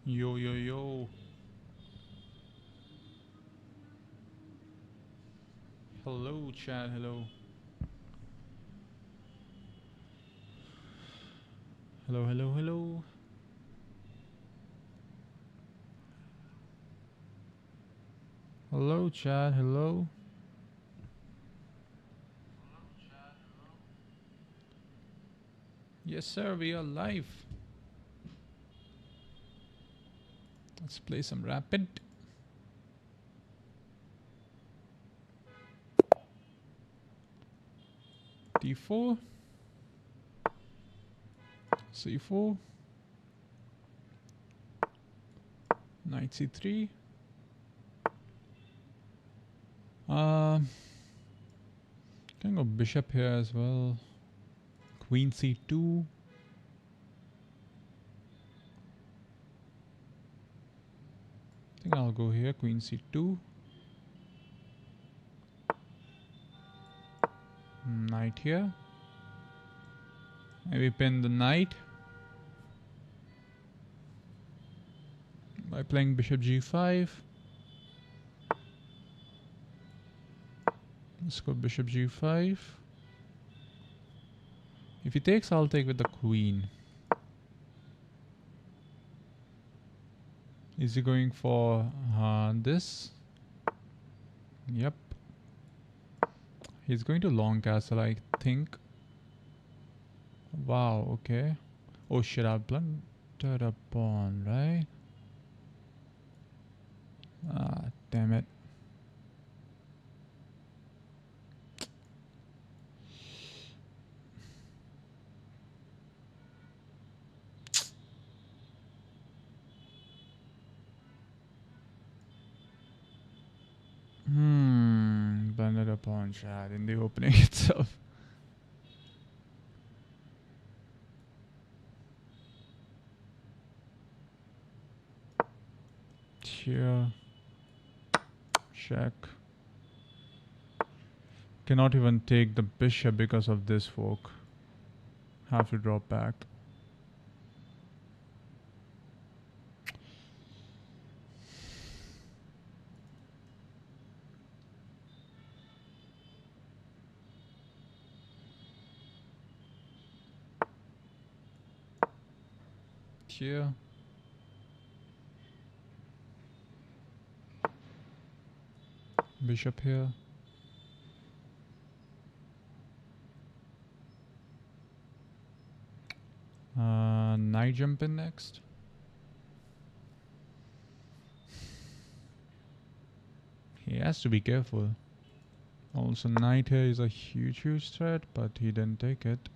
Yo, yo, yo. Hello, chat. Hello. Hello, hello, hello. Hello, chat. Hello. Yes, sir. We are live. Let's play some Rapid. D4. C4. Knight C3. Can go bishop here as well. Queen C2. I think I'll go here. Queen C2. Knight here. Maybe pin the knight by playing bishop G5. Let's go bishop G5. If he takes, I'll take with the queen. Is he going for this? Yep. He's going to long castle, I think. Wow, okay. Oh shit, I've blundered a pawn, right? Ah, damn it. Blundered a pawn, chat, in the opening itself. Here. Check. Cannot even take the bishop because of this fork. Have to drop back. Here. Bishop here. Knight jump in next. He has to be careful. Also, knight here is a huge, huge threat, but he didn't take it.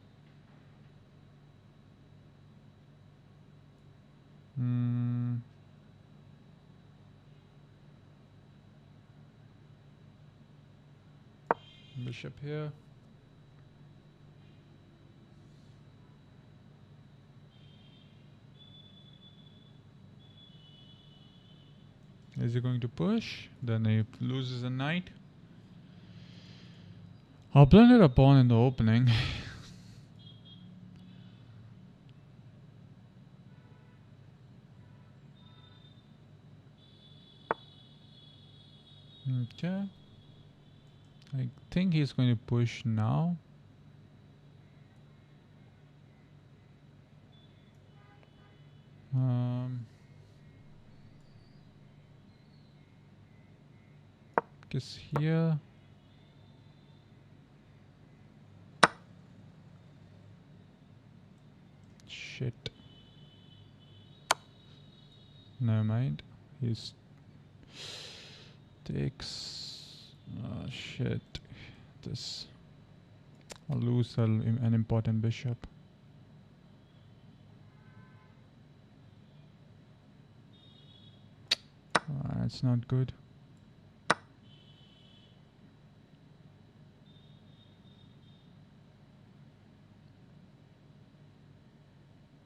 Bishop here. Is he going to push? Then he loses a knight. I'll blunder a pawn in the opening. Okay. I think he's going to push now. Guess here. Shit. Never mind. He's takes. Shit. This. I'll lose an important bishop. That's not good.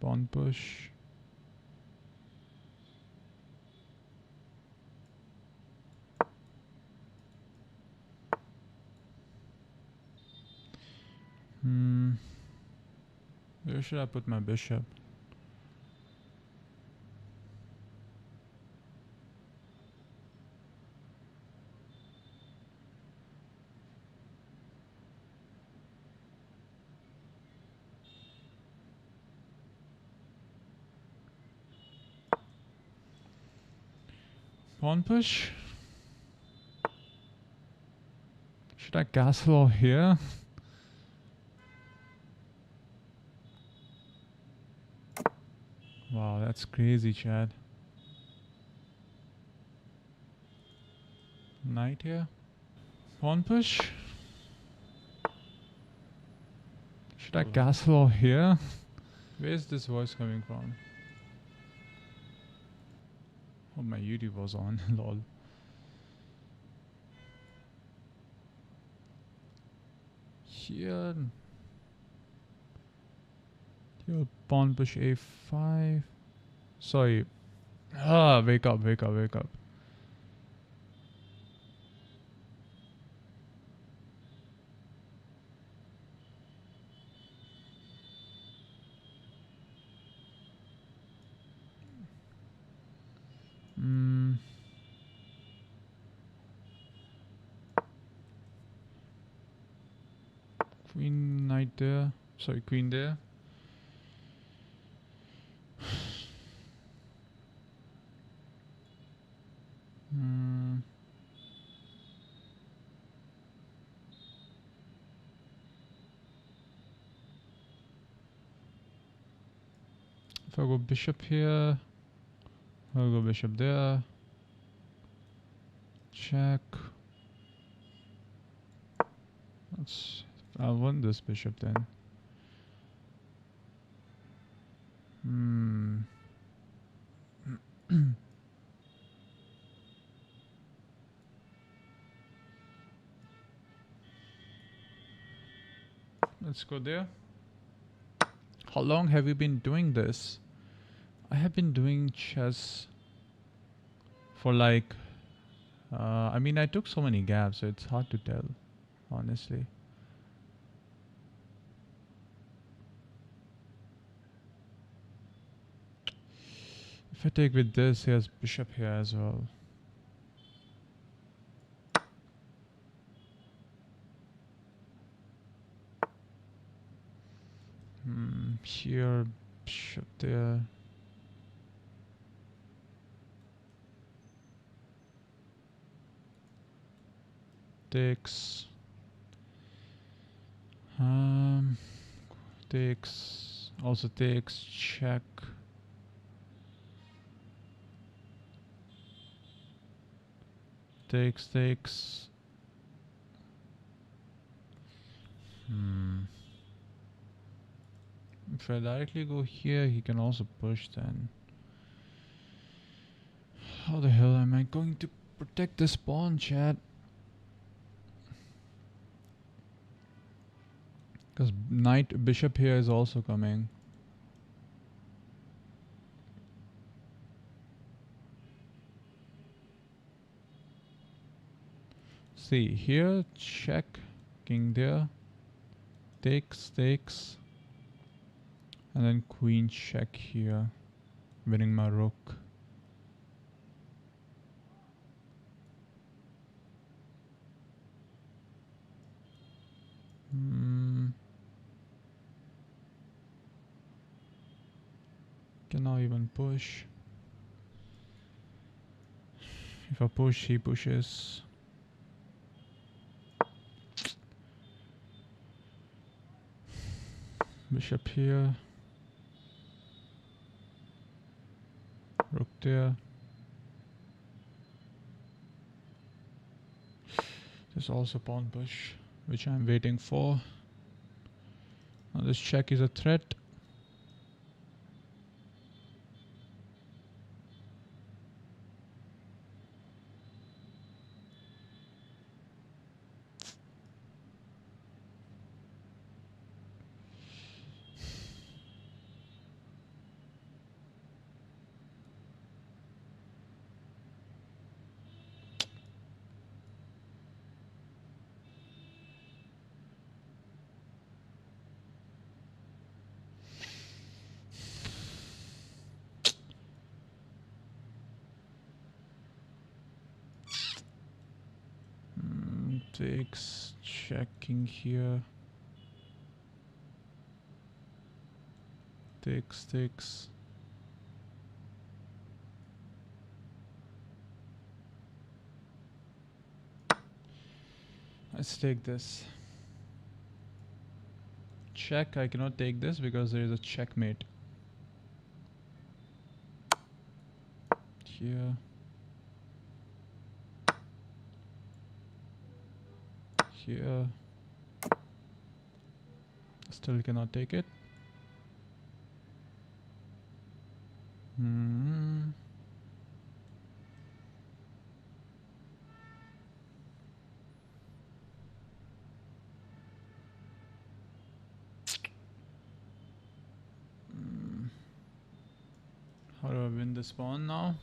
Pawn push. Where should I put my bishop? Pawn push. Should I castle all here? Wow, that's crazy, Chad. Knight here. Pawn push. Should I castle all here? Where's this voice coming from? Oh, my YouTube was on. Lol. Here. Here, pawn push a5. Sorry. Wake up, wake up, wake up. Queen, knight there. Sorry, queen there. If I go bishop here, I'll go bishop there. Check. I'll win this bishop then. Let's go there. How long have you been doing this? I have been doing chess for like I mean, I took so many gaps, so it's hard to tell, honestly. If I take with this, he has bishop here as well. Here, bishop there. Takes. Takes. Also takes. Check. Takes. If I directly go here, he can also push then. How the hell am I going to protect this pawn, chat? Because knight bishop here is also coming. See, here, check, king there, takes, and then queen check here, winning my rook. Can now even push. If I push, he pushes. Bishop here. Rook there. There's also pawn push, which I'm waiting for. Now this check is a threat. Takes, checking here. Takes. Let's take this. Check. I cannot take this because there is a checkmate. Here. Here. Still cannot take it. Hmm. How do I win this pawn now?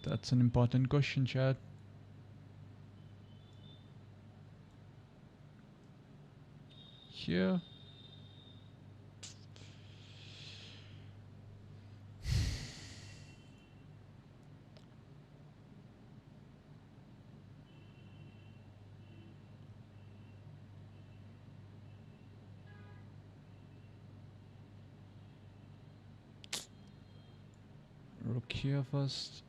That's an important question, chat. Here. Rook here first.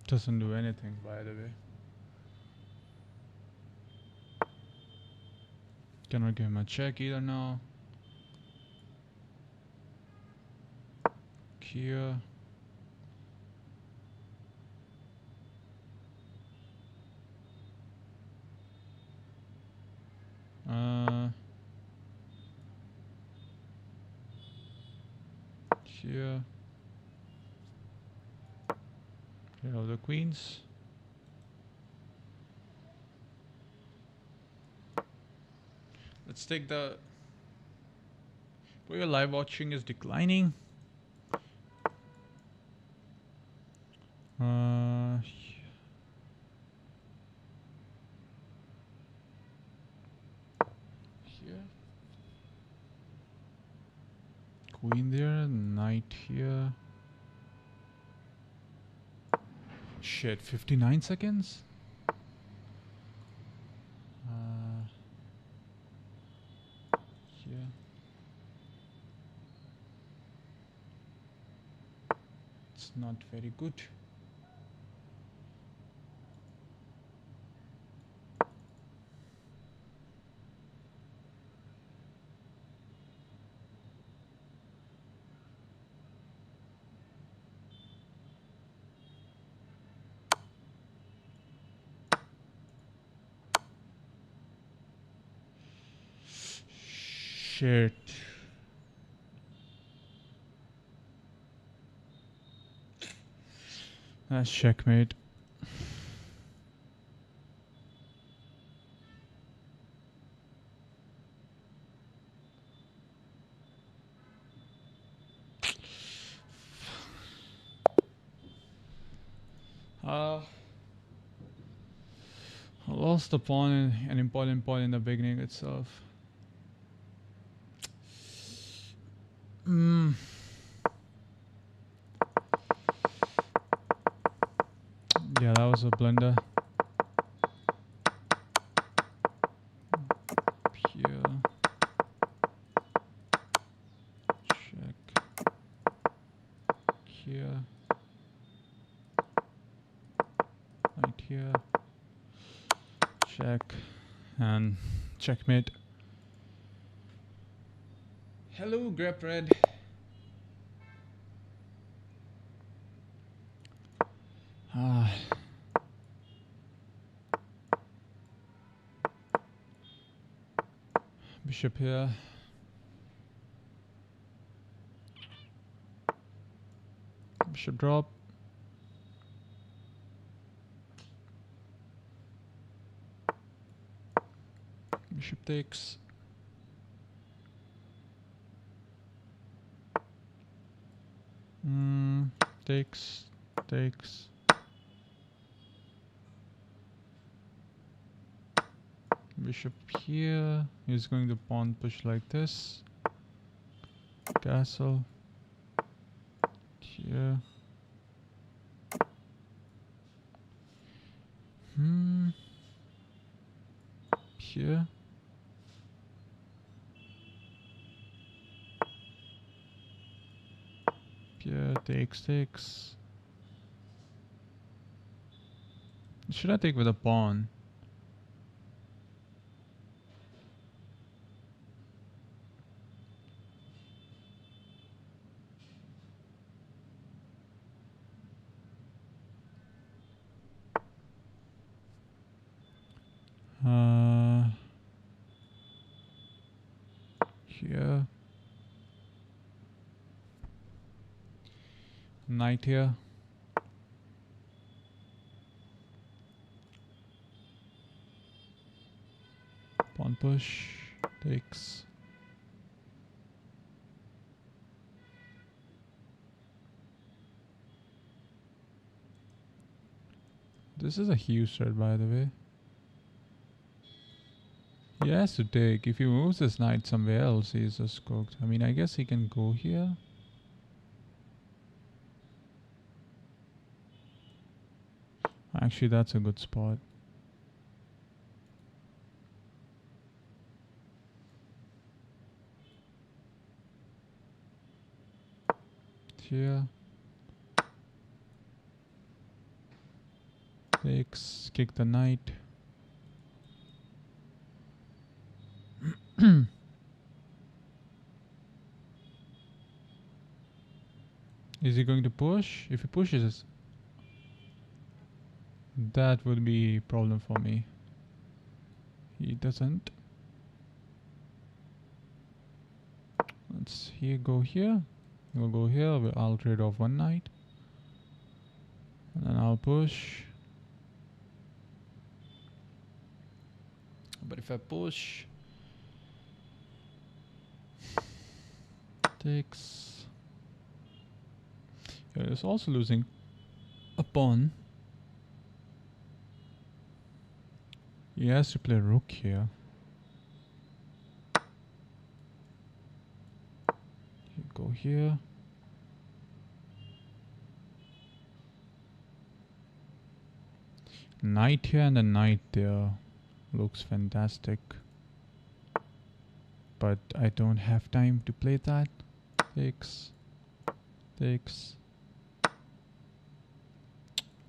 Doesn't do anything, by the way. Cannot give him a check either now. Here. Here. Here are the queens. Let's take the... Your live watching is declining. Here. Queen there, knight here. Shit, 59 seconds? Here. It's not very good. Shit. That's checkmate. I lost the pawn, an important pawn in the beginning itself. Yeah, that was a blunder. Here. Check. Here. Right here. Check. And checkmate. Hello, Grep Red. Bishop here. Bishop drop. Bishop takes. Takes. takes. Bishop here. He's going to pawn push like this. Castle. Here. Here. Here. Takes. Should I take with a pawn? Here. Knight here. Pawn push. Takes. This is a huge threat, by the way. He has to take. If he moves his knight somewhere else, he's just cooked. I mean, I guess he can go here. Actually, that's a good spot. Here. Takes. Kick the knight. Is he going to push? If he pushes, that would be a problem for me. He doesn't. Let's go here. We'll go here. I'll trade off one knight. And then I'll push. But if I push, takes. Yeah, it's also losing a pawn. He has to play rook here. You go here. Knight here and a knight there. Looks fantastic. But I don't have time to play that. Takes. Takes.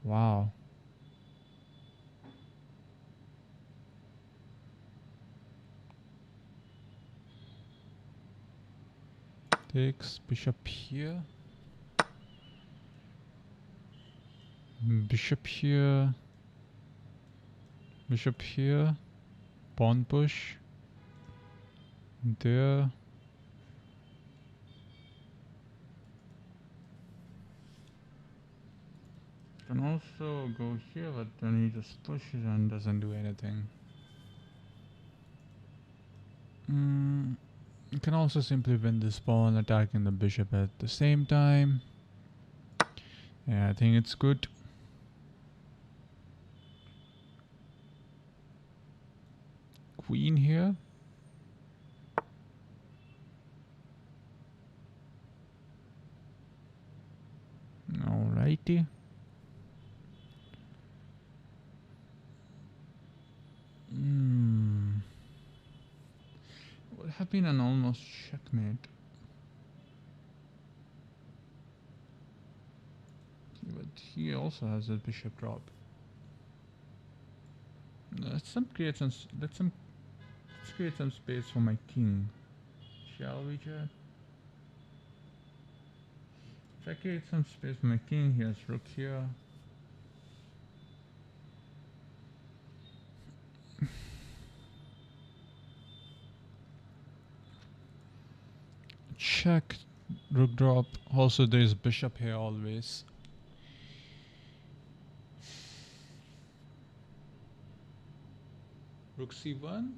Wow. Takes. Bishop here. Bishop here. Bishop here. Pawn push. There. Can also go here, but then he just pushes and doesn't do anything. You can also simply win this pawn, attacking the bishop at the same time. Yeah, I think it's good. Queen here. Alrighty. Would have been an almost checkmate. But he also has a bishop drop. Let's create some space for my king. Shall we, chat? If I create some space for my king, he has rook here. Check, rook drop. Also, there is bishop here always. Rook c1.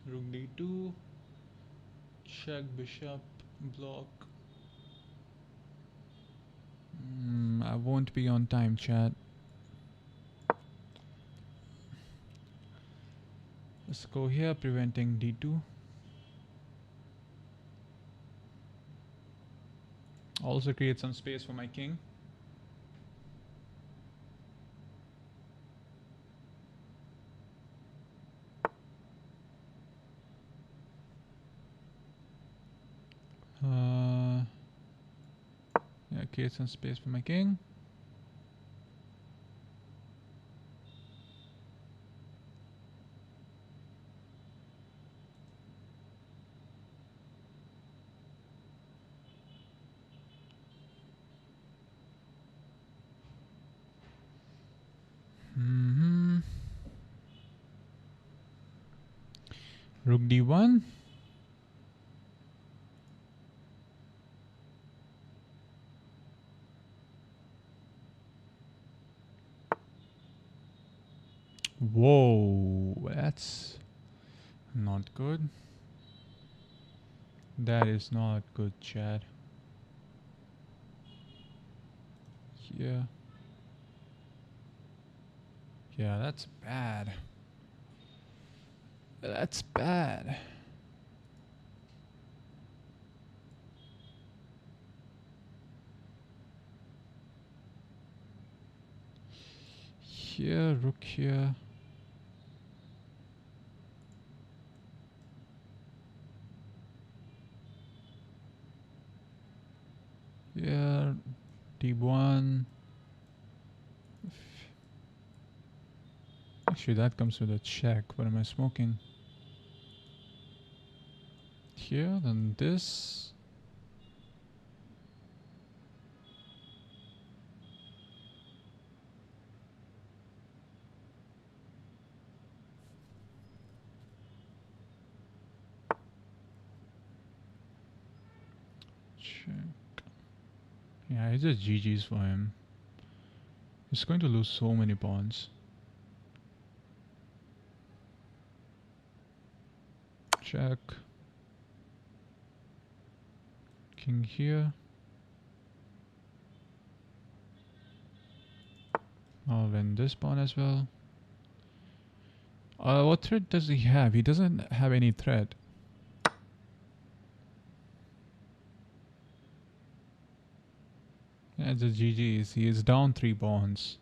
Rook d2. Check bishop. Block. I won't be on time, chat. Let's go here, preventing d2. Also create some space for my king. Yeah, create some space for my king. Rook d1. Whoa, that's not good. That is not good, chat. Yeah. Yeah, that's bad. That's bad. Here, rook here. Yeah, d1. Actually, that comes with a check. What am I smoking? Here, then this. Check. Yeah, it's just GG's for him. He's going to lose so many pawns. Check. King here. I'll win this pawn as well. What threat does he have? He doesn't have any threat. Yeah, it's a GG's. He is down 3 pawns.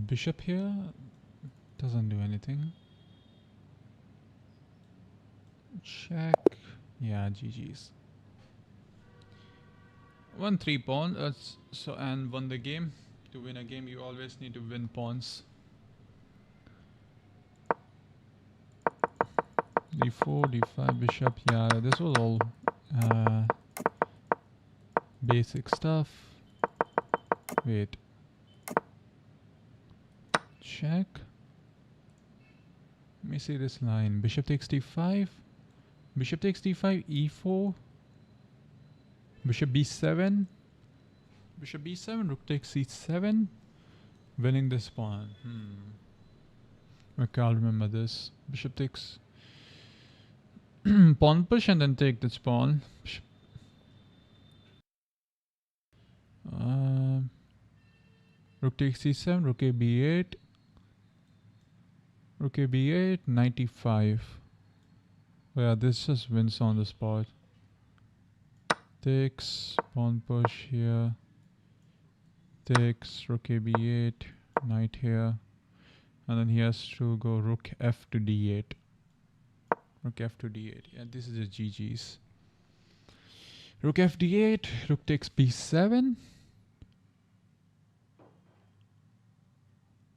Bishop here doesn't do anything. Check. Yeah, GG's. Won 3 pawns. And won the game. To win a game, you always need to win pawns. d4, d5, bishop. Yeah, this was all basic stuff. Wait. Check. Let me see this line. Bishop takes d5. Bishop takes d5, e4. Bishop b7. Bishop b7, rook takes c7. Winning this pawn. Okay, I'll remember this. Bishop takes pawn push and then take this pawn. Rook takes c7, rook a b8. Rook a b8, 95. Oh yeah, this just wins on the spot. Takes, pawn push here. Takes, rook a b8, knight here. And then he has to go rook f to d8. Rook f to d8. Yeah, this is a GG's. Rook f d8, rook takes b7.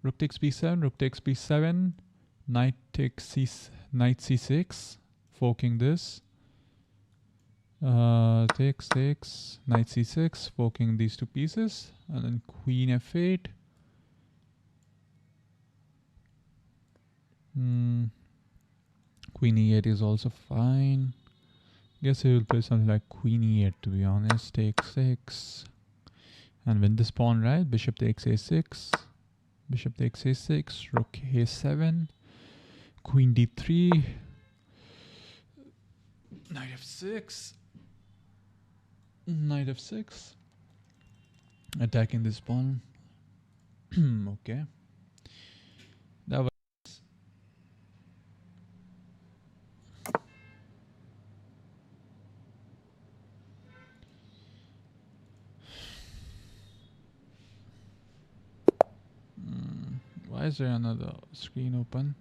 Rook takes b7, rook takes b7. Knight takes knight c6, forking this. Takes, knight c6, forking these 2 pieces. And then queen f8. Queen e8 is also fine. Guess he will play something like queen e8, to be honest. Take 6. And win this pawn, right? Bishop takes a6. Bishop takes a6. Rook a7. Queen d3. Knight f6. Knight f6. Attacking this pawn. Okay. That was why is there another screen open?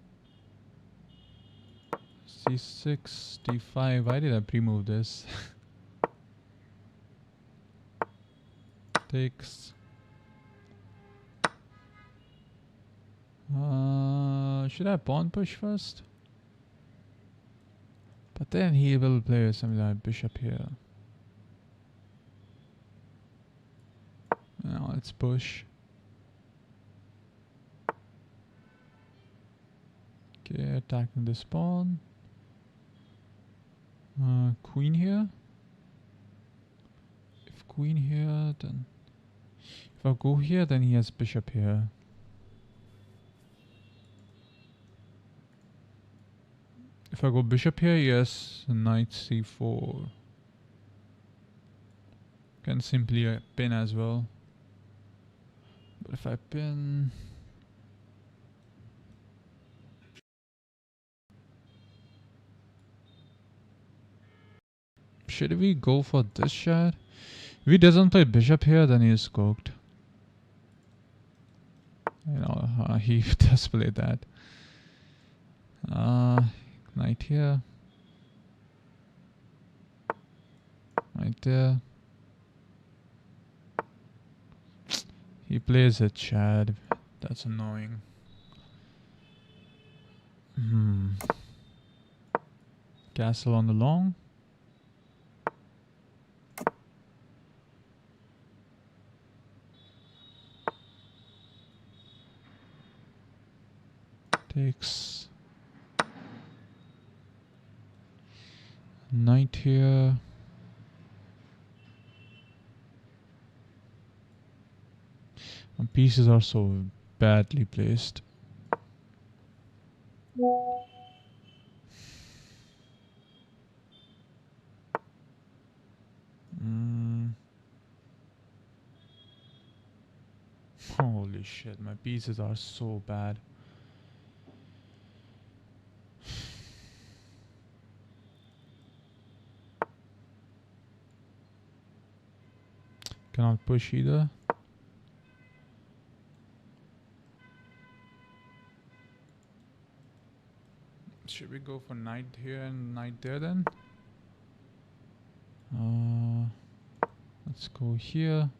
C6, D5. Why did I pre-move this? Takes. Should I pawn push first? But then he will play something like bishop here. Now let's push. Okay, attacking this pawn. Queen here. If queen here, then if I go here, then he has bishop here. If I go bishop here, yes, knight c4. Can simply pin as well. But if I pin... Should we go for this shot? If he doesn't play bishop here, then he is cooked. You know, he does play that. Knight here. Right there. He plays it, Chad. That's annoying. Castle on the long. Takes. Knight here. My pieces are so badly placed. Holy shit, my pieces are so bad. Cannot push either. Should we go for knight here and knight there then? Let's go here.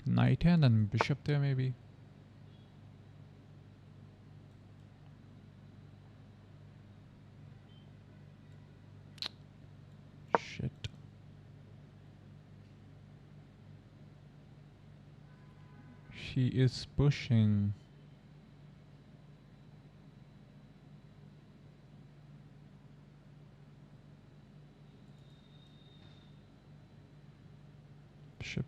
Knight here and then bishop there maybe. Shit. She is pushing. Bishop.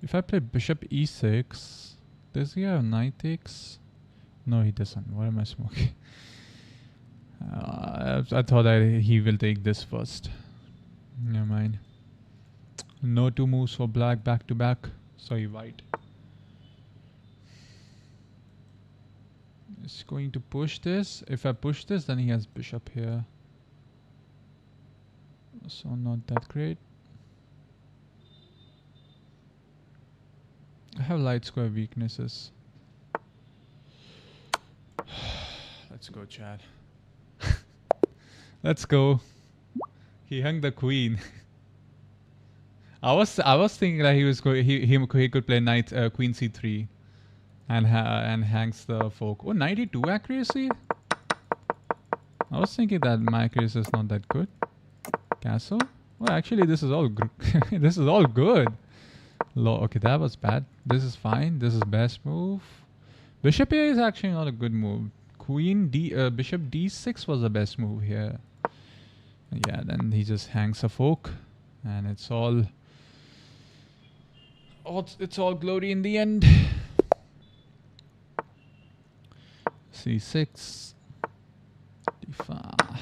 If I play bishop e6, does he have knight takes? No, he doesn't. What am I smoking? I thought he will take this first. Never mind. No two moves for black back to back. Sorry, white. It's going to push this. If I push this, then he has bishop here. So not that great. I have light square weaknesses. Let's go, Chad. Let's go. He hung the queen. I was thinking that he could play knight queen c3 and hangs the fork. Oh, 92 accuracy. I was thinking that my accuracy is not that good. Castle. Oh, actually, this is all this is all good. Okay, that was bad. This is fine. This is best move. Bishop here is actually not a good move. Bishop d6 was the best move here. Yeah, then he just hangs a fork, and it's all glory in the end. c6, d5.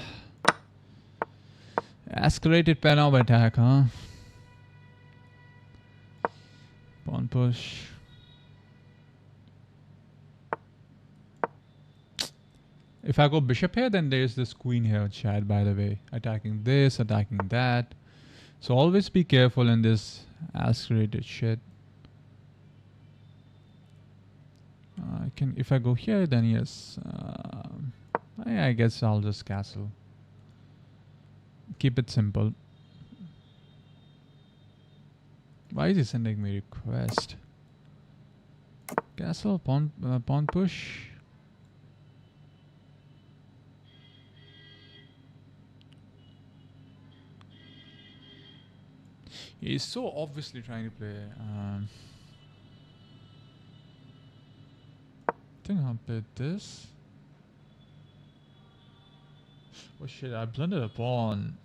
Escalated pen-up attack, huh? Pawn push. If I go bishop here, then there's this queen here, Chad, by the way. Attacking this, attacking that. So always be careful in this escalated shit. If I go here, then yes. I guess I'll just castle. Keep it simple. Why is he sending me request? Castle, pawn push. He's so obviously trying to play. I think I'll play this. Oh shit, I blundered a pawn.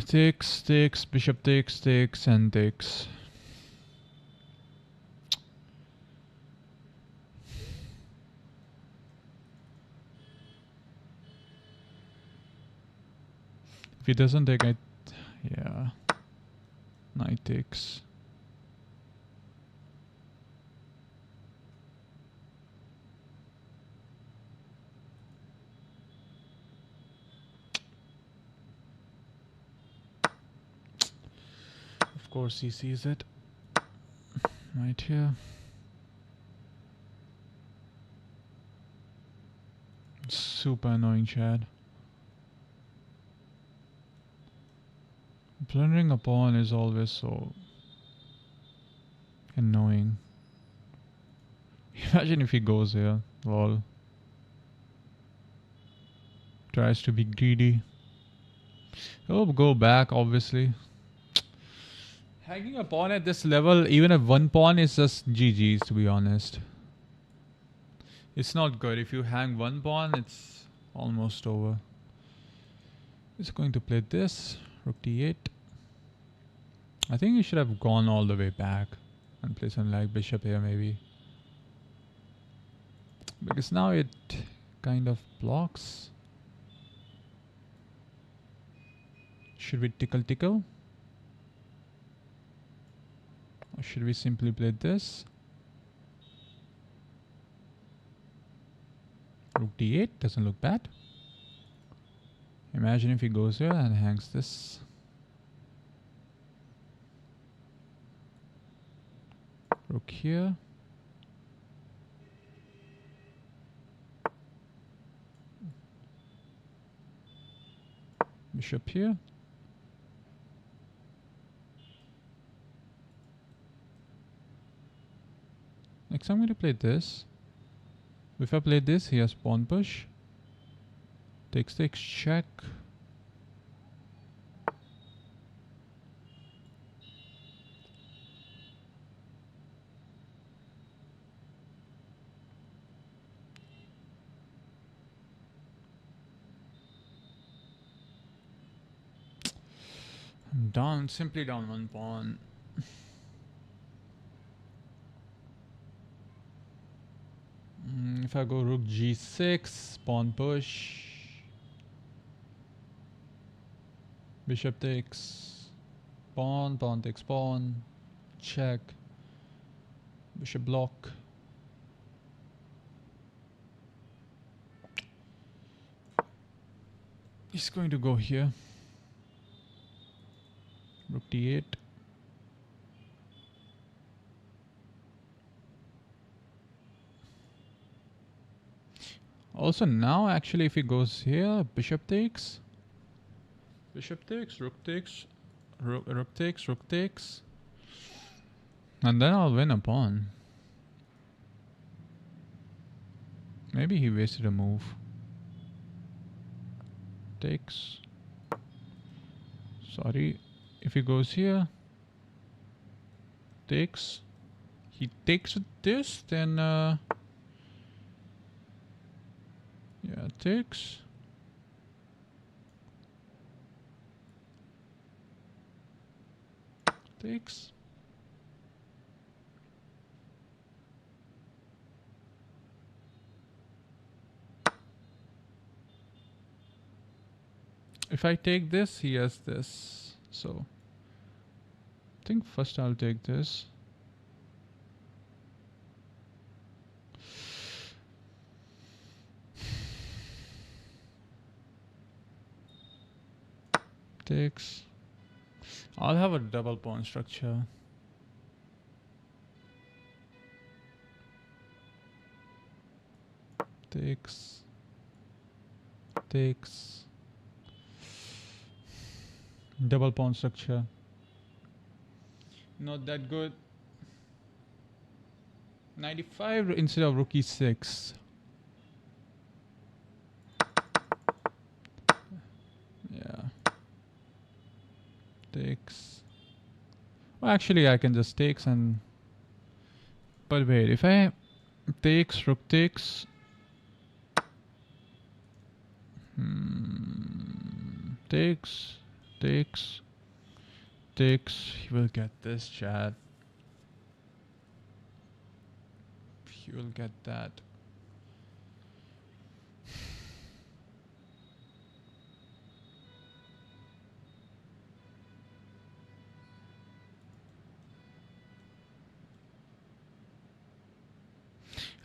Takes, bishop takes, and takes. If he doesn't take, yeah. Knight takes. Of course he sees it. Right here. Super annoying, Chad. Plundering a pawn is always so annoying. Imagine if he goes here. Lol. Tries to be greedy. He'll go back, obviously. Hanging a pawn at this level, even if one pawn, is just GG's, to be honest. It's not good. If you hang one pawn, it's almost over. He's going to play this. Rook d8. I think he should have gone all the way back and play something like bishop here, maybe. Because now it kind of blocks. Should we tickle? Or should we simply play this? Rook d8 doesn't look bad. Imagine if he goes here and hangs this. Rook here. Bishop here. Next I'm going to play this. If I play this, he has pawn push. Takes, check. I'm down, simply down one pawn. If I go rook g6, pawn push. Bishop takes pawn, pawn takes pawn. Check. Bishop block. He's going to go here. Rook d8. Also now actually if he goes here, bishop takes. Bishop takes, rook takes, rook takes, rook takes. And then I'll win a pawn. Maybe he wasted a move. Takes. Sorry. If he goes here, takes. He takes with this, then yeah, takes. Takes. If I take this, he has this. So I think first I'll take this. Takes. I'll have a double pawn structure. Takes. Takes. Double pawn structure. Not that good. 95 instead of rook e6. Yeah. Takes. Well, actually, I can just takes and. But wait, if I takes, rook takes. Takes. Takes. Takes. He will get this, chat. He will get that.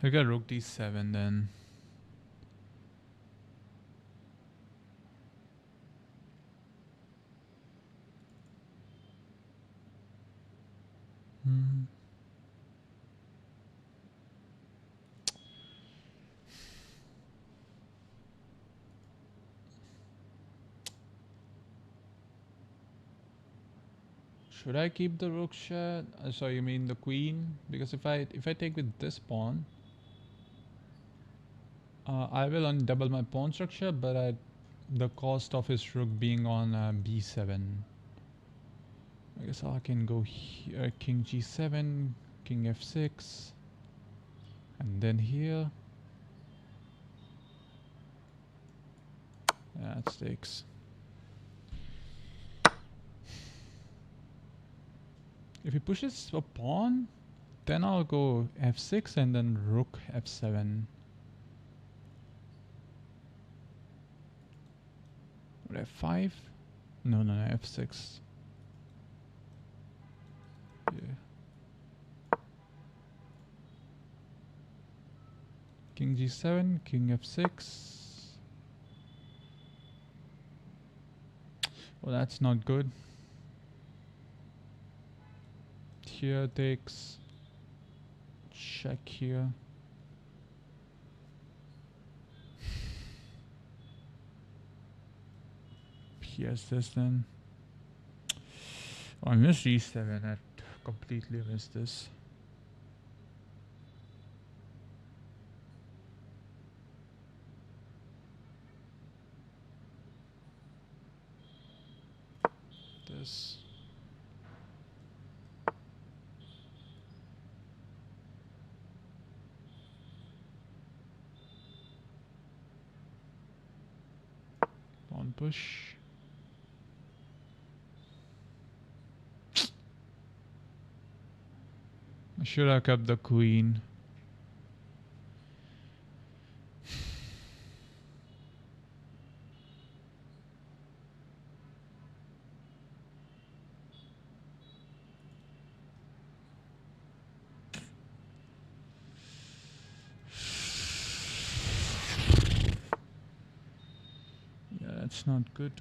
He'll get rook d7 then. Should I keep the rook shot? Sorry, you mean the queen? Because if I take with this pawn, I will undouble my pawn structure, but at the cost of his rook being on b7. I guess I can go here, king g7, king f6, and then here. That stakes. If he pushes a pawn, then I'll go f6 and then rook f7. Or f5? No, f6. Yeah. King g7, king f6. Well, that's not good. Here takes. Check here. Here's this then. Oh, I missed e7. I completely missed this. This. Pawn push. I should have kept the queen. Yeah, that's not good.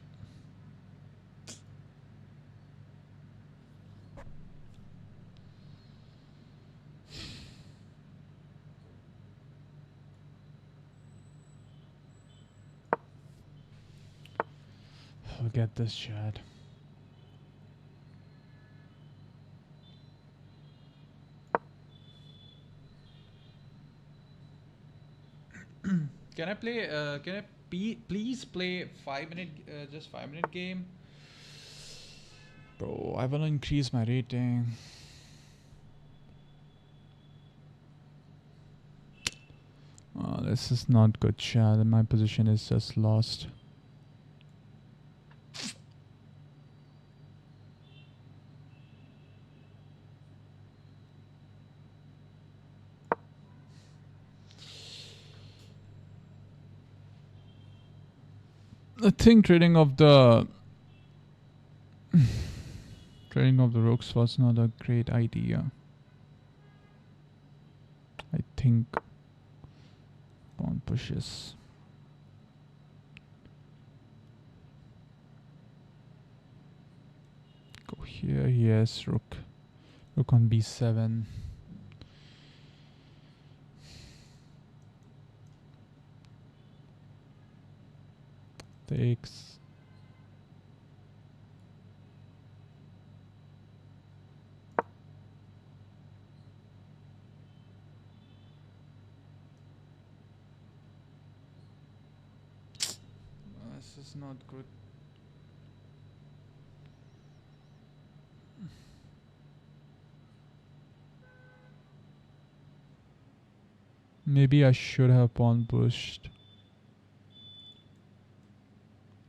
I'll get this shot. Can I play? Can I please play 5-minute, just 5-minute game? Bro, I wanna increase my rating. This is not good, Chad. My position is just lost. I think trading of the rooks was not a great idea. I think pawn pushes. Go here, yes, rook on b7. Takes. This is not good. Maybe I should have pawn pushed.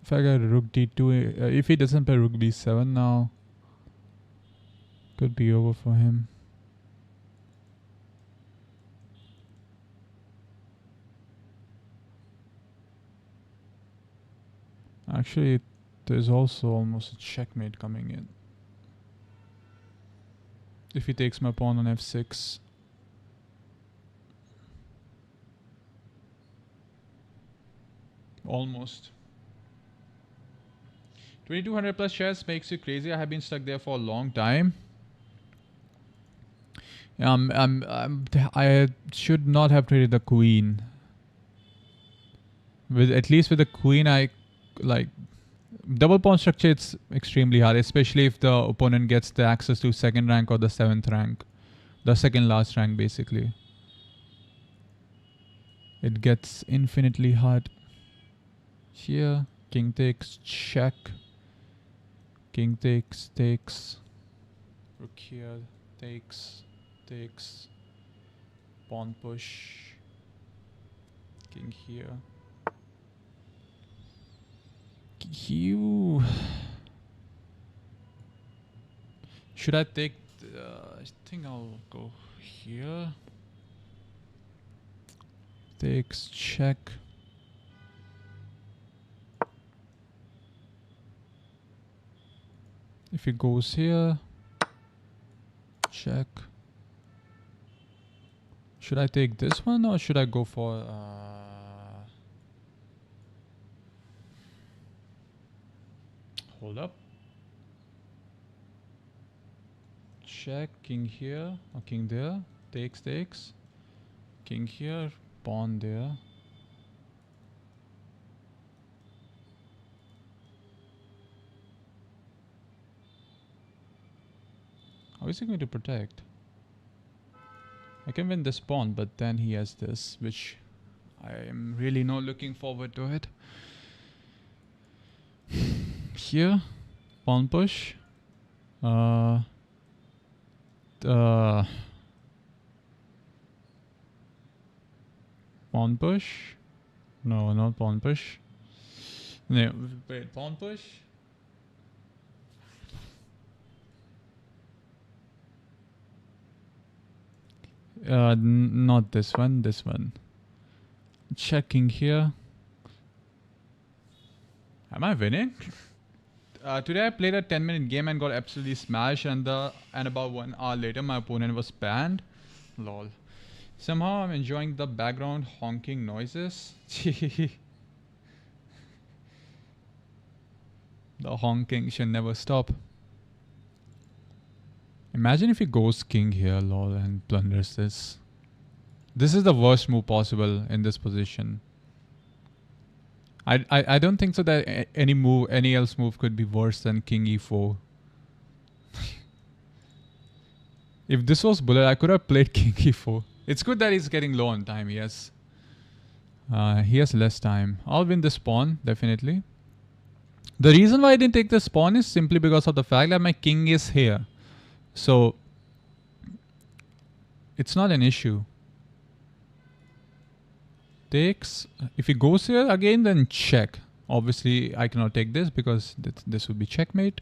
If I got rook d2, if he doesn't play rook b7 now, could be over for him. Actually, there's also almost a checkmate coming in. If he takes my pawn on f6. Almost. 2200 plus shares makes you crazy. I have been stuck there for a long time. I should not have traded the queen. At least with the queen, I like double pawn structure. It's extremely hard, especially if the opponent gets the access to second rank or the 7th rank, the second last rank basically. It gets infinitely hard. Here, king takes, check. King takes, rook here, takes, pawn push, king here. Should I take, I think I'll go here. Takes, check. If it goes here, check. Should I take this one or should I go for hold up. Check, king here or king there, takes, king here, pawn there. How is he going to protect? I can win this pawn, but then he has this, which I am really not looking forward to it. Here, pawn push. Pawn push. No, not pawn push. No, wait, pawn push. Not this one, this one. Checking here. Am I winning? Today I played a 10-minute game and got absolutely smashed, and about 1 hour later my opponent was banned. Lol. Somehow I'm enjoying the background honking noises. The honking should never stop. Imagine if he goes king here, lol, and plunders this. This is the worst move possible in this position. I don't think so that any else move could be worse than king e4. If this was bullet, I could have played king e4. It's good that he's getting low on time. He has less time. I'll win this pawn, definitely. The reason why I didn't take this pawn is simply because of the fact that my king is here. So, it's not an issue. Takes. If he goes here again, then check. Obviously, I cannot take this because this would be checkmate.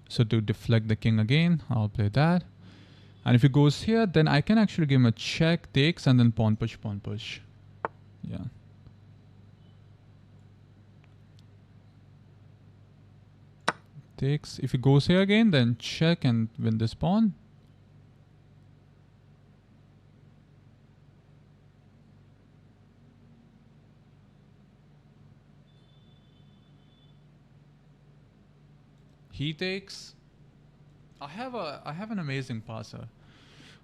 So to deflect the king again, I'll play that. And if he goes here, then I can actually give him a check, takes, and then pawn push, pawn push. Yeah. Takes. If he goes here again, then check and win this pawn. He takes. I have an amazing passer.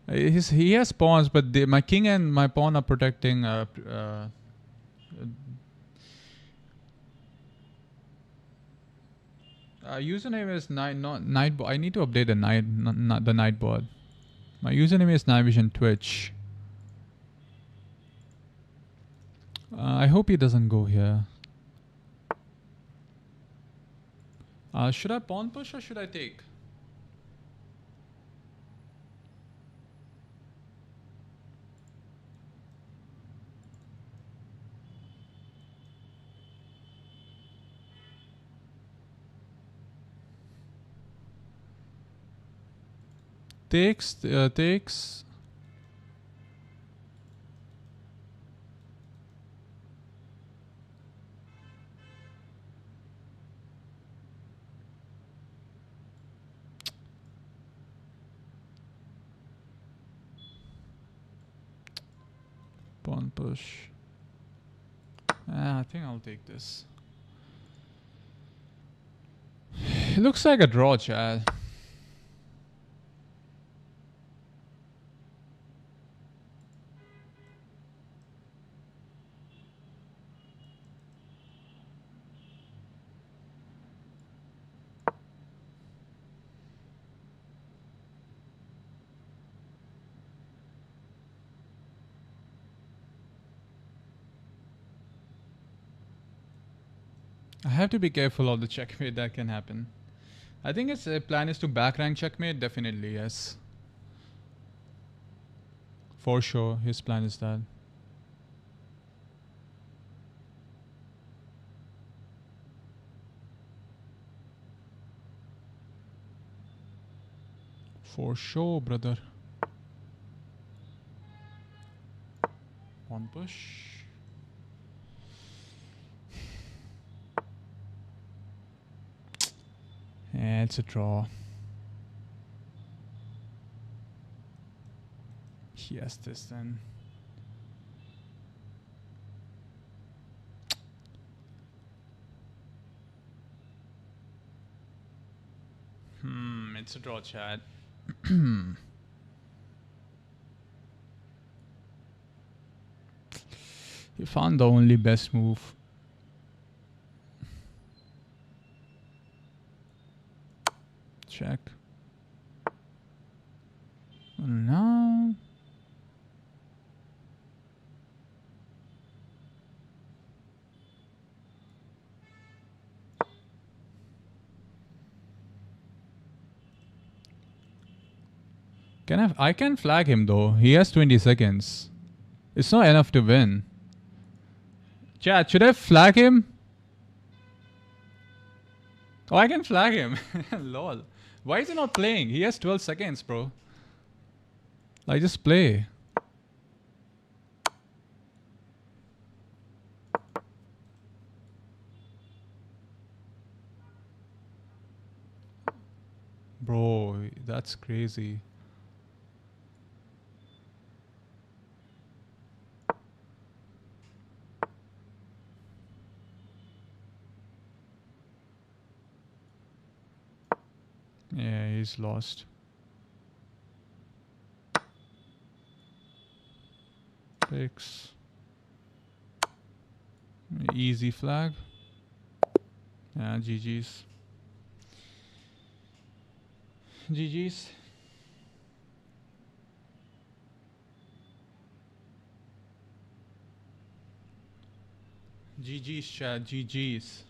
He has pawns, but my king and my pawn are protecting. Username is night. I need to update the night board. My username is Night Vision Twitch. I hope he doesn't go here. Should I pawn push or should I take? Takes. Pawn push. I think I'll take this. It looks like a draw, Chad. I have to be careful of the checkmate that can happen. I think his plan is to back rank checkmate. Definitely, yes. For sure, his plan is that. For sure, brother. Pawn push. Yeah, it's a draw. He has this then. It's a draw, Chad. You found the only best move. Check. No. I can flag him though. He has 20 seconds. It's not enough to win. Chat, should I flag him? Oh, I can flag him. Lol. Why is he not playing? He has 12 seconds, bro. Like, just play. Bro, that's crazy. Yeah, he's lost. Takes. Easy flag. Yeah, GG's. GG's. GG's, chat. GG's.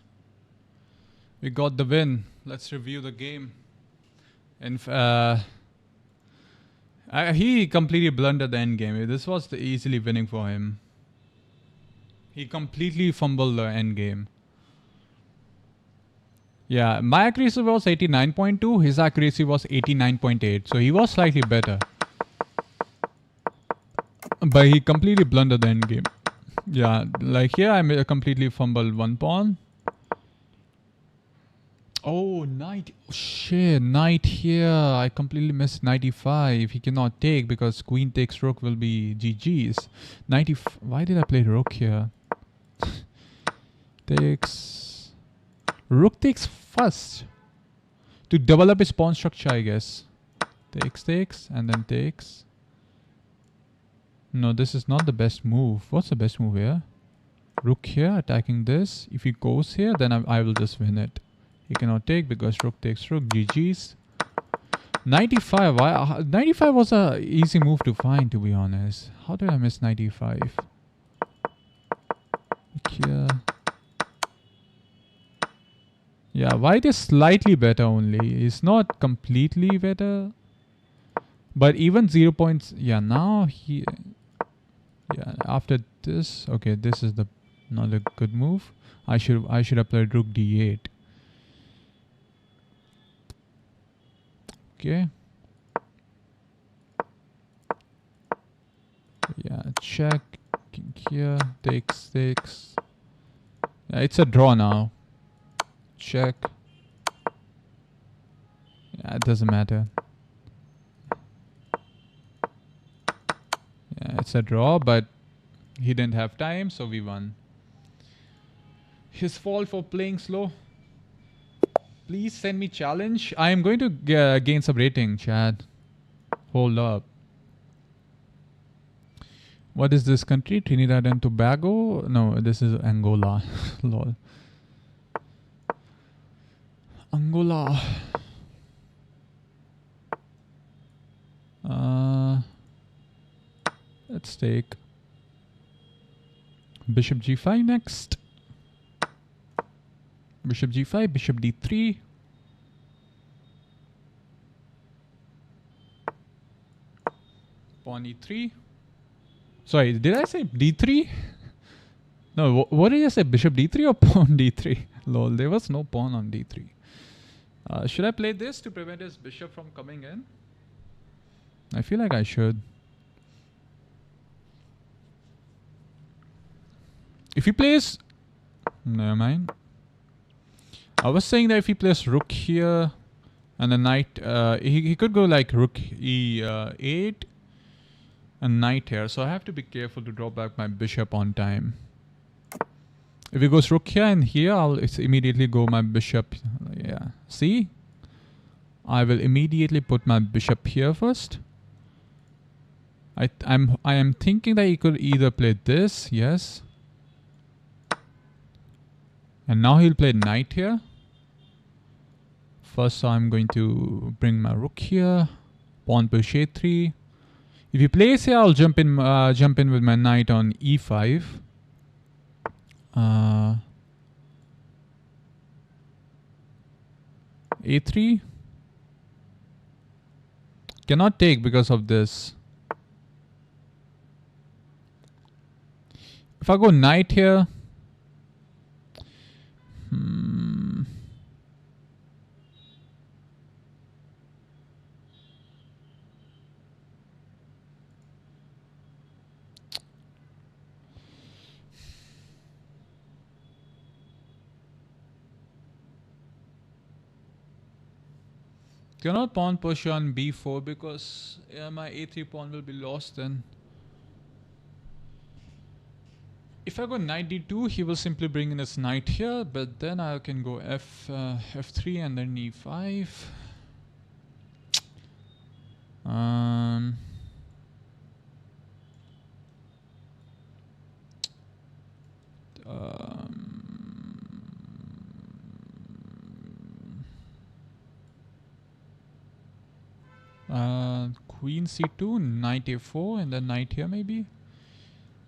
We got the win. Let's review the game. And he completely blundered the end game. This was easily winning for him. He completely fumbled the end game. Yeah, my accuracy was 89.2. His accuracy was 89.8. So he was slightly better. But he completely blundered the end game. Yeah, like here I completely fumbled one pawn. Oh, knight. Shit, knight here. I completely missed 95. He cannot take because queen takes rook will be GG's. Why did I play rook here? Takes... Rook takes first. To develop his pawn structure, I guess. Takes, and then takes. No, this is not the best move. What's the best move here? Rook here, attacking this. If he goes here, then I will just win it. He cannot take because rook takes rook. GG's. 95. 95 was a easy move to find, to be honest. How did I miss 95? Here. Yeah, white is slightly better only. It's not completely better. But even 0 points. Yeah, now he... Yeah, after this... Okay, this is not a good move. I should have played rook d8. Okay. Yeah, check. King here. Takes. Yeah, it's a draw now. Check. Yeah, it doesn't matter. Yeah, it's a draw, but he didn't have time, so we won. His fault for playing slow. Please send me challenge. I am going to gain some rating, Chad. Hold up. What is this country? Trinidad and Tobago? No, this is Angola. Lol. Angola. Let's take bishop g5 next. Bishop g5, bishop d3. Pawn e3. Sorry, did I say d3? No, what did I say? Bishop d3 or pawn d3? Lol, there was no pawn on d3. Should I play this to prevent his bishop from coming in? I feel like I should. If he plays... Never mind. I was saying that if he plays rook here and the knight... he could go like rook e8 and knight here. So I have to be careful to draw back my bishop on time. If he goes rook here and here, I'll immediately go my bishop. Yeah. See? I will immediately put my bishop here first. I am thinking that he could either play this, yes. And now he'll play knight here. First, so I'm going to bring my rook here. Pawn push a3. If he plays here, I'll jump in with my knight on e5. a3. Cannot take because of this. If I go knight here, cannot pawn push on b4 because my a3 pawn will be lost then. If I go knight d2, he will simply bring in his knight here, but then I can go f3 and then e5. Queen c2, knight a4, and then knight here maybe.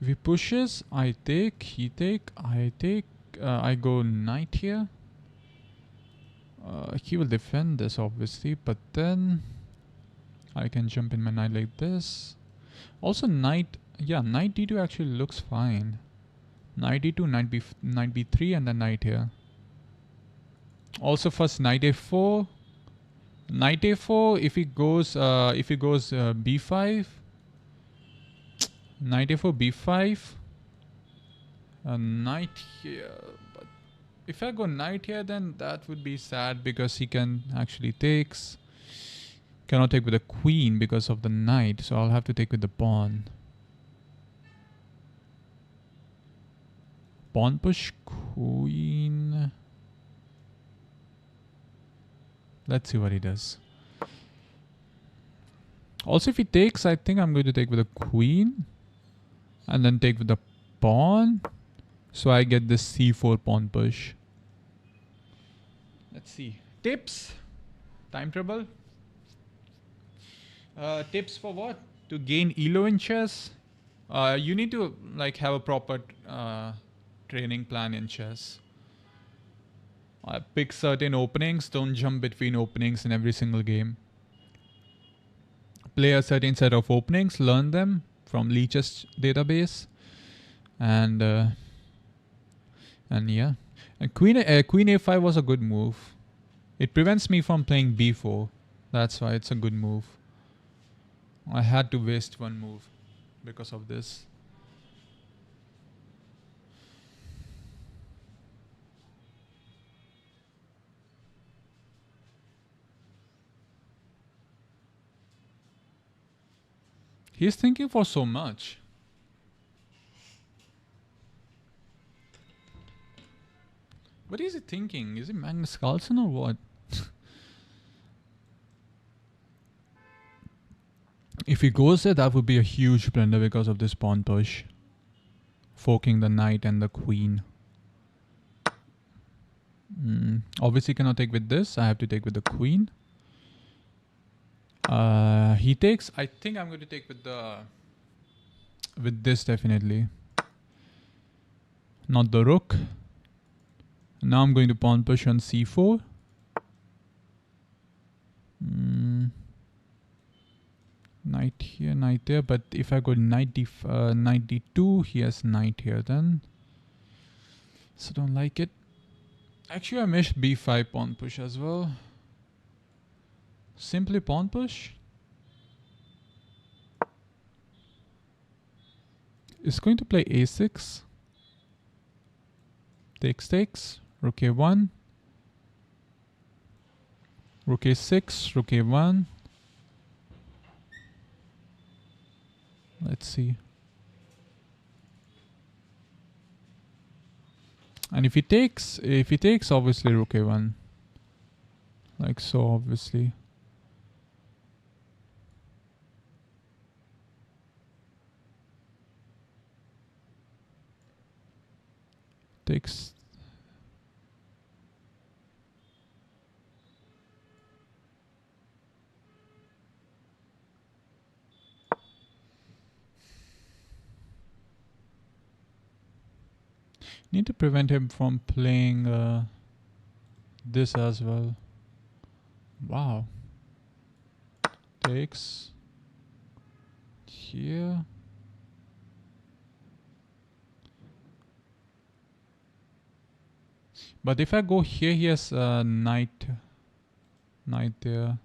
If he pushes, I take, he take, I take, I go knight here. He will defend this obviously, but then I can jump in my knight like this. Also knight, yeah, knight d2 actually looks fine. Knight e2, knight b3, and then knight here. Also, first knight a4. Knight a4. If he goes b5. Knight a4, b5. Knight here. But if I go knight here, then that would be sad because he can actually takes. Cannot take with the queen because of the knight, so I'll have to take with the pawn. Pawn push, queen. Let's see what he does. Also, if he takes, I think I'm going to take with the queen. And then take with the pawn. So I get this c4 pawn push. Let's see. Tips. Time trouble. Tips for what? To gain ELO in chess? You need to like have a proper training plan in chess. Pick certain openings. Don't jump between openings in every single game. Play a certain set of openings. Learn them from Leech's database. And yeah. And queen a5 was a good move. It prevents me from playing b4. That's why it's a good move. I had to waste one move because of this. He's thinking for so much. What is he thinking? Is it Magnus Carlsen or what? If he goes there, that would be a huge blunder because of this pawn push. Forking the knight and the queen. Obviously cannot take with this. I have to take with the queen. He takes. I think I'm going to take with this definitely. Not the rook. Now I'm going to pawn push on c4. Knight here, knight there. But if I go knight d2, he has knight here then. So don't like it. Actually, I missed b5 pawn push as well. Simply pawn push. It's going to play a6. Takes. Rook a1. Rook a6. Rook a1. Let's see. And if he takes, obviously rook a1. Like so, obviously. Takes. Need to prevent him from playing this as well. Wow. Takes. Here. But if I go here, he has knight there.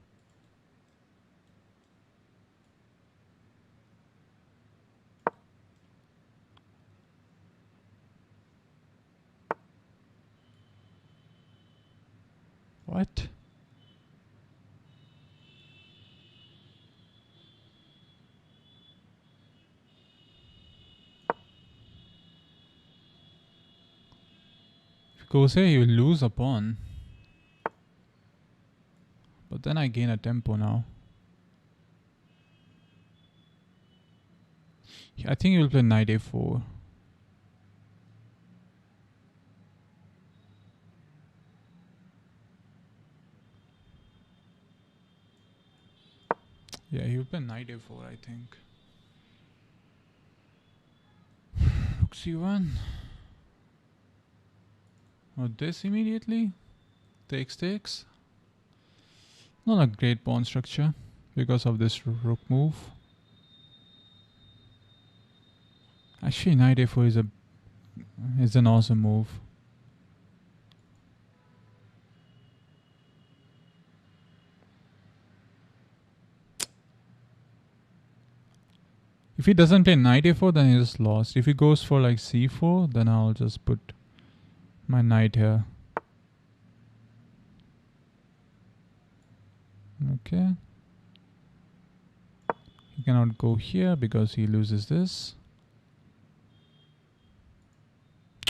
What? If it goes here, you lose a pawn. But then I gain a tempo now. I think he will play knight a4. Yeah, he will play knight a4, I think. Rook c1. Oh, this immediately. Takes. Not a great pawn structure because of this rook move. Actually, knight a4 is a It's an awesome move. If he doesn't play knight a4, then he just lost. If he goes for like c4, then I'll just put my knight here. Okay. He cannot go here because he loses this.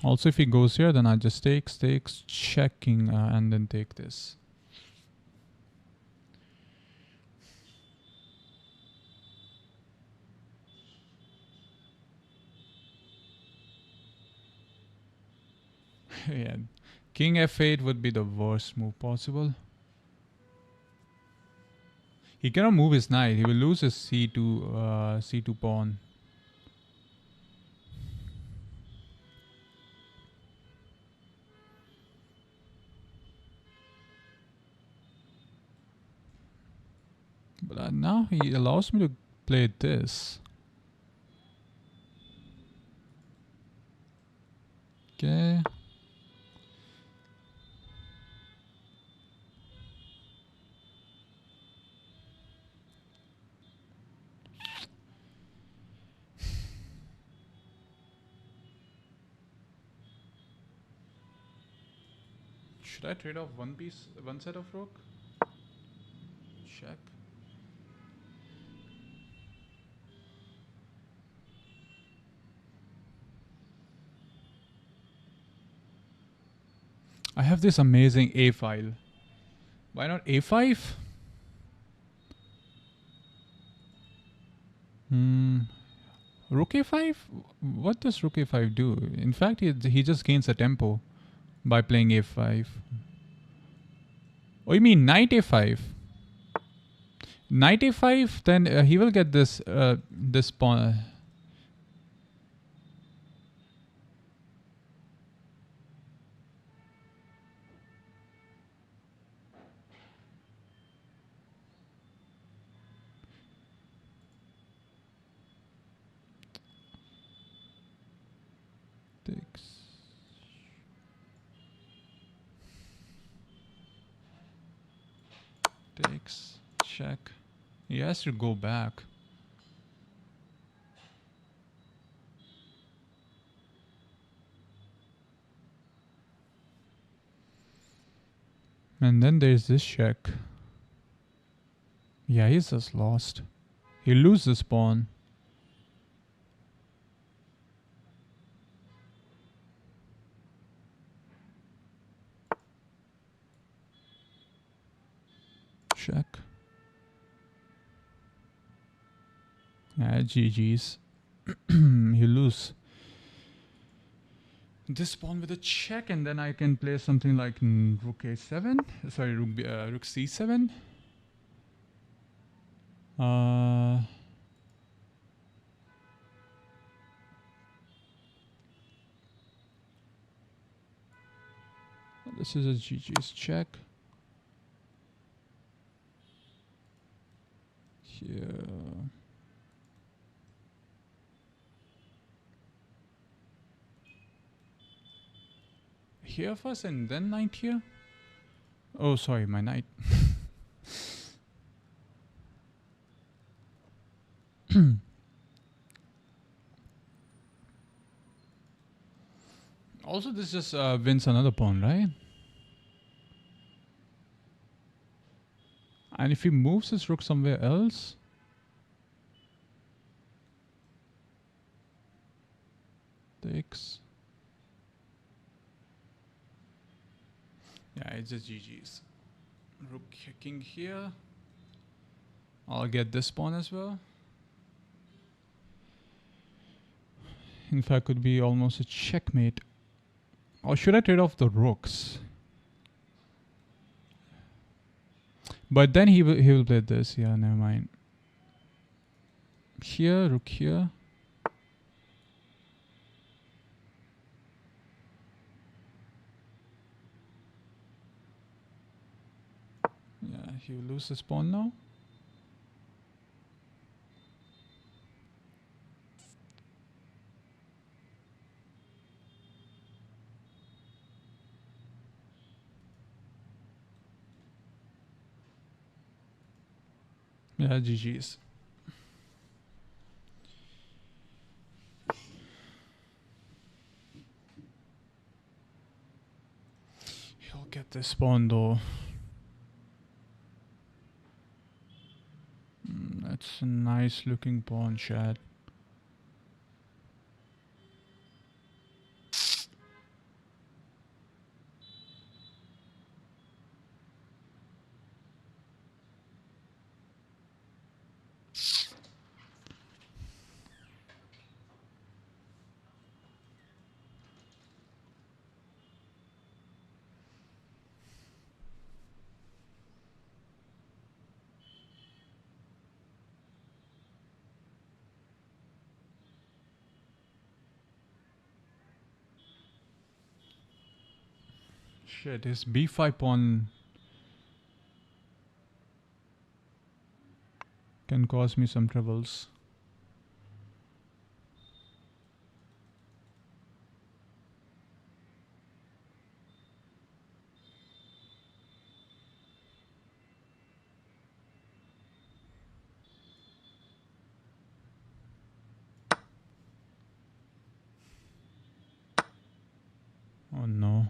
Also, if he goes here, then I just takes, checking, and then take this. Yeah, king f8 would be the worst move possible. He cannot move his knight. He will lose his c2 pawn. But now he allows me to play this. Okay. Should I trade off one set of rook? Check. I have this amazing A file. Why not A5? Rook A5? What does Rook A5 do? In fact, he just gains a tempo by playing A5. Oh, you mean Knight A5? Knight A5, then he will get this this pawn. Takes, check. He has to go back. And then there's this check. Yeah, he's just lost. He loses pawn. Check. Yeah, GG's. You lose this pawn with a check, and then I can play something like rook a7. Sorry, rook c7. This is a GG's check. Here. Here first and then knight here? Oh, sorry, my knight. Also, this just wins another pawn, right? And if he moves his rook somewhere else... Takes... Yeah, it's just GG's. Rook king here. I'll get this pawn as well. In fact, could be almost a checkmate. Or should I trade off the rooks? But then he will play this. Yeah, never mind. Here, rook here. Yeah, he will lose his pawn now. Yeah, GG's. He'll get this spawn though. That's a nice looking pawn, chat. Shit, his b5 pawn can cause me some troubles. Oh no.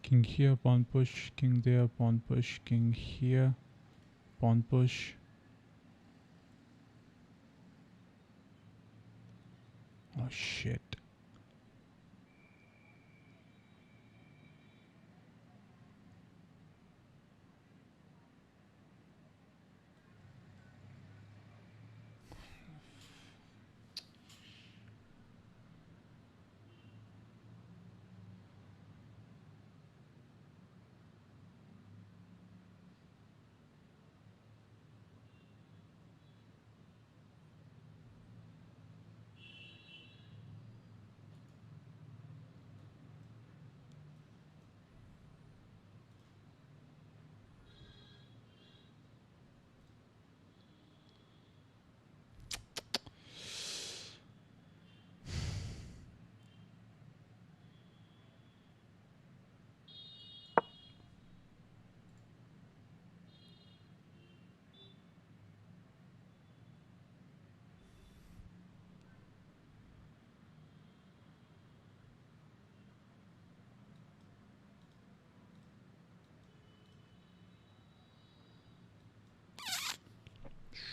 King here, pawn push, king there, pawn push, king here, pawn push. Oh shit.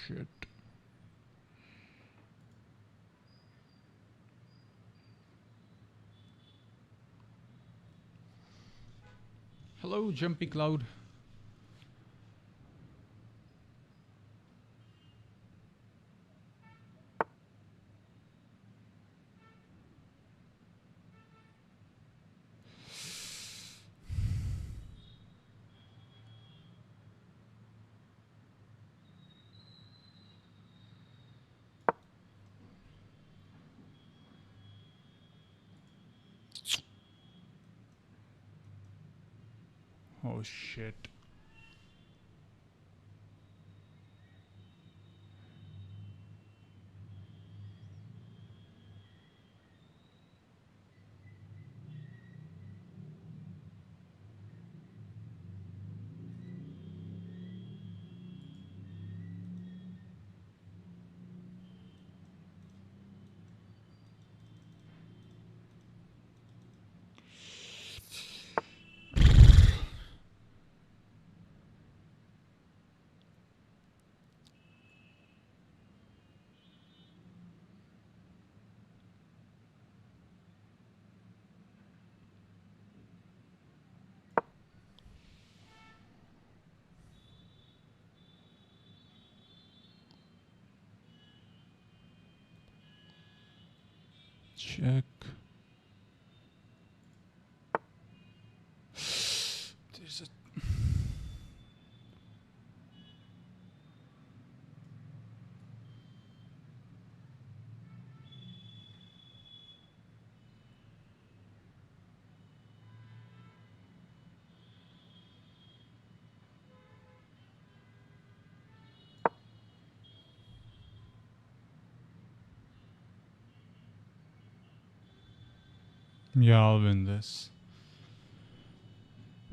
Shit. Hello, Jumpy Cloud. Oh shit. Check. There's a Yeah, I'll win this.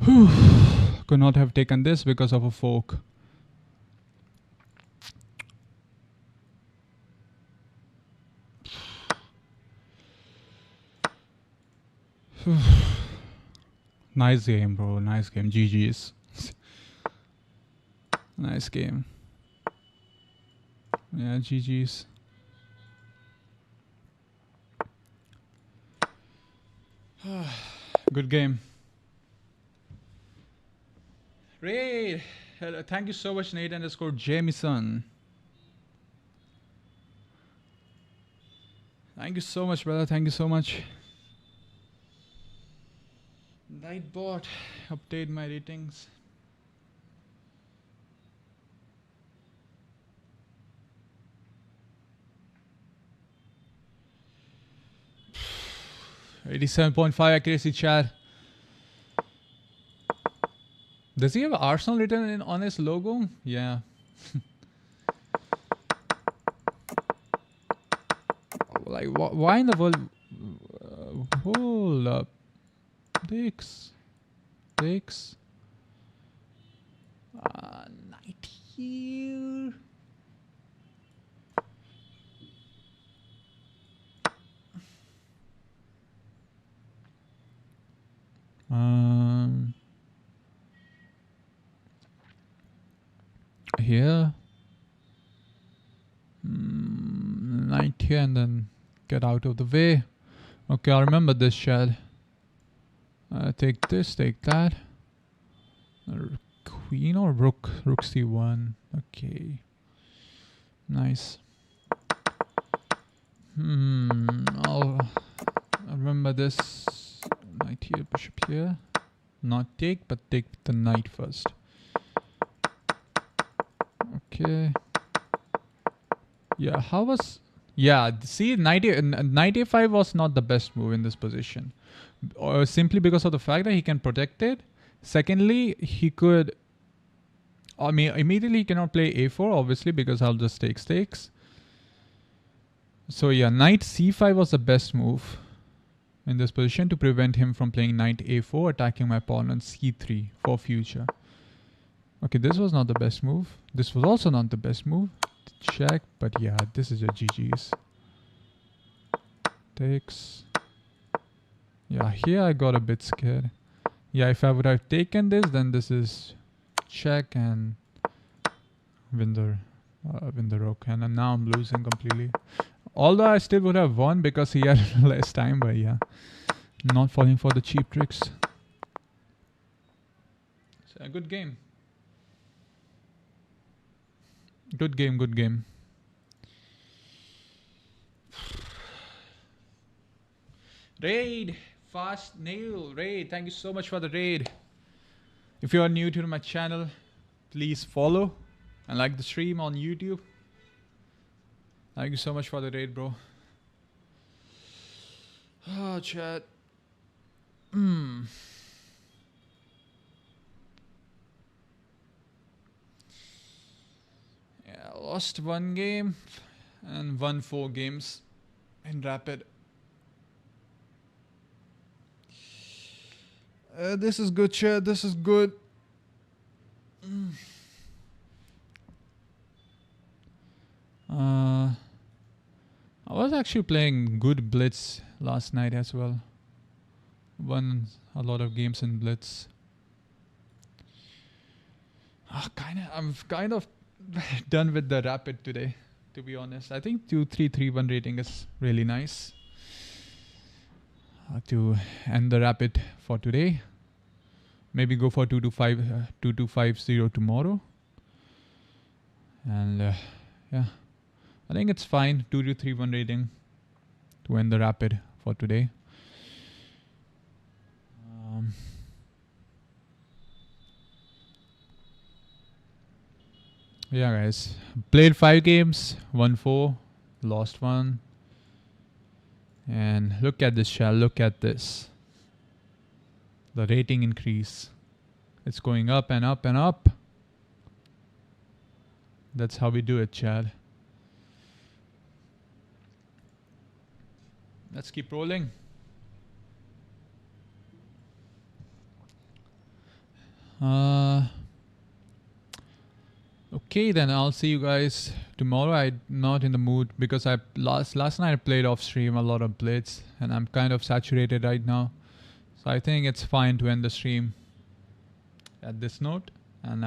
Whew. Could not have taken this because of a fork. Nice game, bro. Nice game. GG's. Nice game. Yeah, GG's. Good game. Ray, thank you so much, Nate _ Jamieson. Thank you so much, brother. Thank you so much. Nightbot, update my ratings. .5 accuracy, chat. Does he have Arsenal written on his logo? Yeah. Like, why in the world? Hold up. Dicks. 90. Here. 90 and then get out of the way. Okay, I remember this, Chad. Take this, take that. Queen or rook? Rook c1. Okay. Nice. I'll remember this. Knight here, bishop here. Not take, but take the knight first. Okay. Yeah, how was... Yeah, see, knight a5 was not the best move in this position. Simply because of the fact that he can protect it. Secondly, he could... I mean, immediately he cannot play a4, obviously, because I'll just take stakes. So yeah, knight c5 was the best move in this position to prevent him from playing knight a4, attacking my pawn on c3 for future. Okay, this was not the best move. This was also not the best move. Check, but yeah, this is your GG's. Takes. Yeah, here I got a bit scared. Yeah, if I would have taken this, then this is check and win the rook. And then now I'm losing completely. Although I still would have won because he had less time, but yeah, not falling for the cheap tricks. So a good game. Good game, good game. Raid! Fast nail. Raid, thank you so much for the raid. If you are new to my channel, please follow and like the stream on YouTube. Thank you so much for the raid, bro. Oh, chat. Yeah, lost one game and won 4 games in Rapid. This is good, chat. This is good. I was actually playing good Blitz last night as well. Won a lot of games in Blitz. I'm kind of done with the Rapid today, to be honest. I think 2-3-3-1 rating is really nice to end the Rapid for today. Maybe go for 2-2-5-0 tomorrow. And yeah, I think it's fine. 2-3-1 rating to end the Rapid for today. Yeah, guys. Played 5 games, won 4, lost 1. And look at this, Shall. Look at this. The rating increase. It's going up and up and up. That's how we do it, Chad. Let's keep rolling. Okay, then I'll see you guys tomorrow. I'm not in the mood because I last night I played off stream a lot of Blitz and I'm kind of saturated right now. So I think it's fine to end the stream at this note. And